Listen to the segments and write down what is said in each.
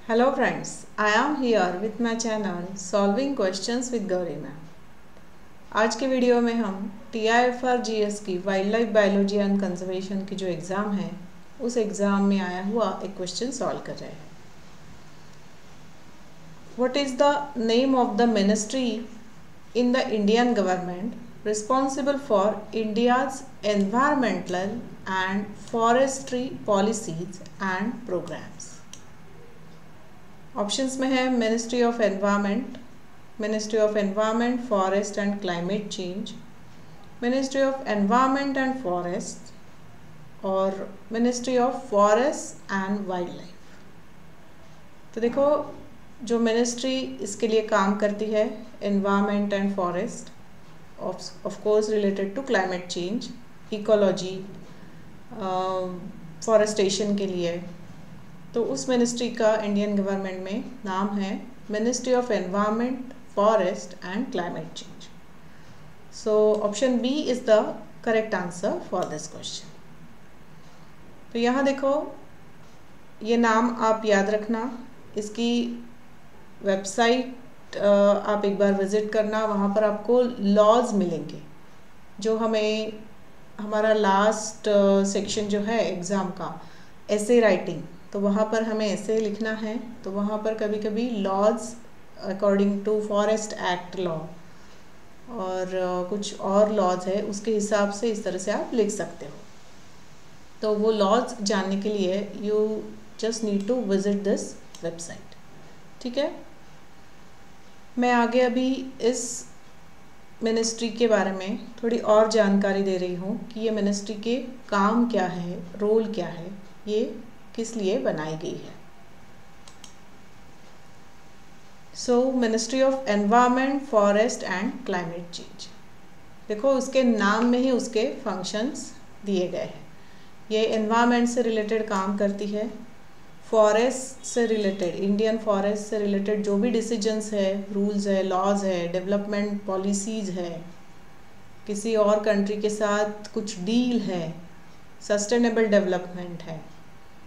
Hello friends, I am here with my channel Solving Questions with Gauri Ma'am। आज के video में हम TIFR-GS की wild life biology and conservation की जो एग्ज़ाम है उस एग्ज़ाम में आया हुआ एक क्वेश्चन सॉल्व कर रहे हैं। What is the name of the ministry in the Indian government responsible for India's environmental and forestry policies and programs? Options में है ministry of environment, forest and climate change, ministry of environment and forest और ministry of forest and wildlife. तो देखो, जो ministry इसके लिए काम करती है environment and forest, of course related to climate change, ecology, forestation के लिए, तो उस मिनिस्ट्री का इंडियन गवर्नमेंट में नाम है ministry of environment, forest and climate change. So option B is the correct answer for this question. तो यहाँ देखो, ये नाम आप याद रखना, इसकी वेबसाइट आप एक बार विज़िट करना, वहाँ पर आपको लॉज मिलेंगे। जो हमें हमारा लास्ट सेक्शन जो है एग्ज़ाम का ऐसे राइटिंग, तो वहाँ पर हमें ऐसे लिखना है, तो वहाँ पर कभी कभी laws according to forest act law और कुछ और लॉज है, उसके हिसाब से इस तरह से आप लिख सकते हो। तो वो लॉज जानने के लिए you just need to visit this website. ठीक है, मैं आगे अभी इस मिनिस्ट्री के बारे में थोड़ी और जानकारी दे रही हूँ कि ये मिनिस्ट्री के काम क्या है, रोल क्या है, ये किस लिए बनाई गई है। सो ministry of environment, forest and climate change, देखो उसके नाम में ही उसके फंक्शंस दिए गए हैं। ये एनवायरनमेंट से रिलेटेड काम करती है, फॉरेस्ट से रिलेटेड, इंडियन फॉरेस्ट से रिलेटेड जो भी डिसीजंस है, रूल्स है, लॉज है, डेवलपमेंट पॉलिसीज़ है, किसी और कंट्री के साथ कुछ डील है, सस्टेनेबल डेवलपमेंट है।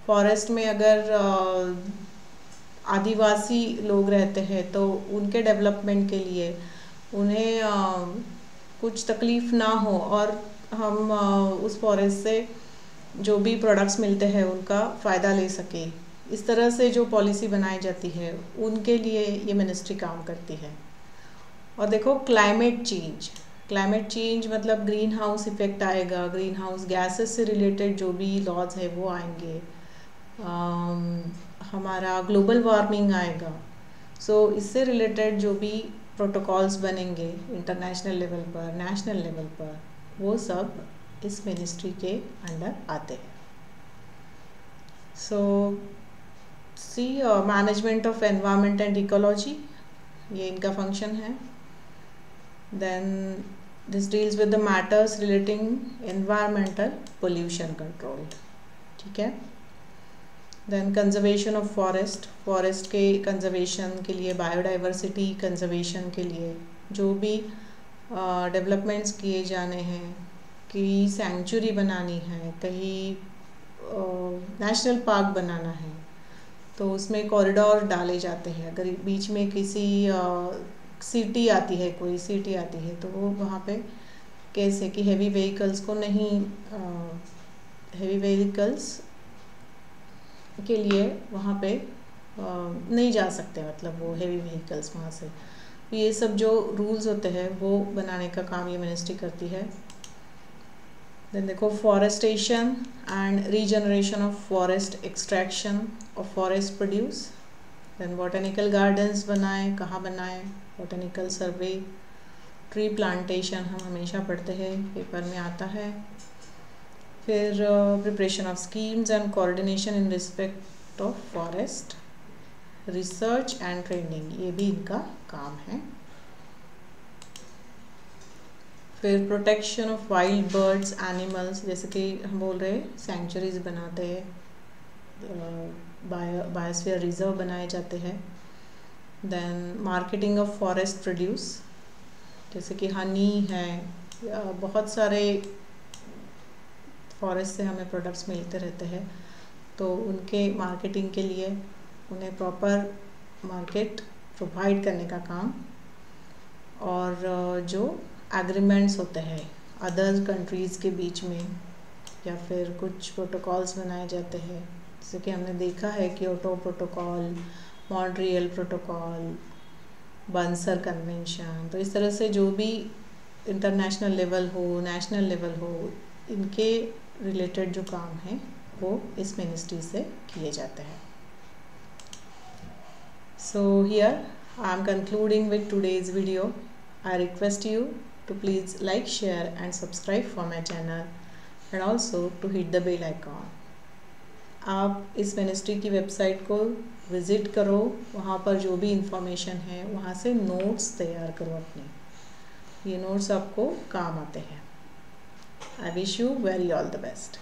फॉरेस्ट में अगर आदिवासी लोग रहते हैं तो उनके डेवलपमेंट के लिए उन्हें कुछ तकलीफ़ ना हो और हम उस फॉरेस्ट से जो भी प्रोडक्ट्स मिलते हैं उनका फ़ायदा ले सके, इस तरह से जो पॉलिसी बनाई जाती है उनके लिए ये मिनिस्ट्री काम करती है। और देखो, क्लाइमेट चेंज मतलब ग्रीन हाउस इफ़ेक्ट आएगा, ग्रीन हाउस गैसेस से रिलेटेड जो भी लॉज है वो आएंगे, हमारा ग्लोबल वार्मिंग आएगा। सो इससे रिलेटेड जो भी प्रोटोकॉल्स बनेंगे इंटरनेशनल लेवल पर, नेशनल लेवल पर, वो सब इस मिनिस्ट्री के अंडर आते हैं। So see management of environment and ecology, ये इनका फंक्शन है। Then this deals with the matters relating environmental pollution control. ठीक है। देन कंजर्वेशन ऑफ फॉरेस्ट के कंजर्वेशन के लिए, बायोडाइवर्सिटी कंजर्वेशन के लिए जो भी डेवलपमेंट्स किए जाने हैं, कहीं सेंचुरी बनानी है, कहीं नेशनल पार्क बनाना है, तो उसमें कॉरिडोर डाले जाते हैं। अगर बीच में किसी सिटी आती है, कोई सिटी आती है, तो वो वहाँ पे कैसे कि हेवी व्हीकल्स को नहीं, हेवी व्हीकल्स के लिए वहाँ पे नहीं जा सकते, मतलब वो हेवी व्हीकल्स वहाँ से। तो ये सब जो रूल्स होते हैं वो बनाने का काम ये मिनिस्ट्री करती है। देन देखो, forestation and regeneration of forest, extraction of forest produce. Then botanical gardens बनाए, कहाँ बनाए, बॉटनिकल सर्वे, ट्री प्लांटेशन हम हमेशा पढ़ते हैं, पेपर में आता है। फिर preparation of schemes and coordination in respect of forest, research and training, ये भी इनका काम है। फिर protection of wild birds, animals, जैसे कि हम बोल रहे हैं सेंचुरीज बनाते हैं, बायोस्फीयर रिजर्व बनाए जाते हैं। Then marketing of forest produce, जैसे कि हनी है, बहुत सारे फॉरेस्ट से हमें प्रोडक्ट्स मिलते रहते हैं, तो उनके मार्केटिंग के लिए उन्हें प्रॉपर मार्केट प्रोवाइड करने का काम, और जो एग्रीमेंट्स होते हैं अदर कंट्रीज़ के बीच में, या फिर कुछ प्रोटोकॉल्स बनाए जाते हैं, जैसे कि हमने देखा है Kyoto protocol, Montreal protocol, Ramsar convention. तो इस तरह से जो भी इंटरनेशनल लेवल हो, नेशनल लेवल हो, इनके रिलेटेड जो काम है वो इस मिनिस्ट्री से किए जाते हैं। So here I am concluding with today's video. I request you to please like, share and subscribe for my channel and also to hit the bell icon. आप इस मिनिस्ट्री की वेबसाइट को विज़िट करो, वहाँ पर जो भी इंफॉर्मेशन है वहाँ से नोट्स तैयार करो अपने, ये नोट्स आपको काम आते हैं। I wish you very all the best.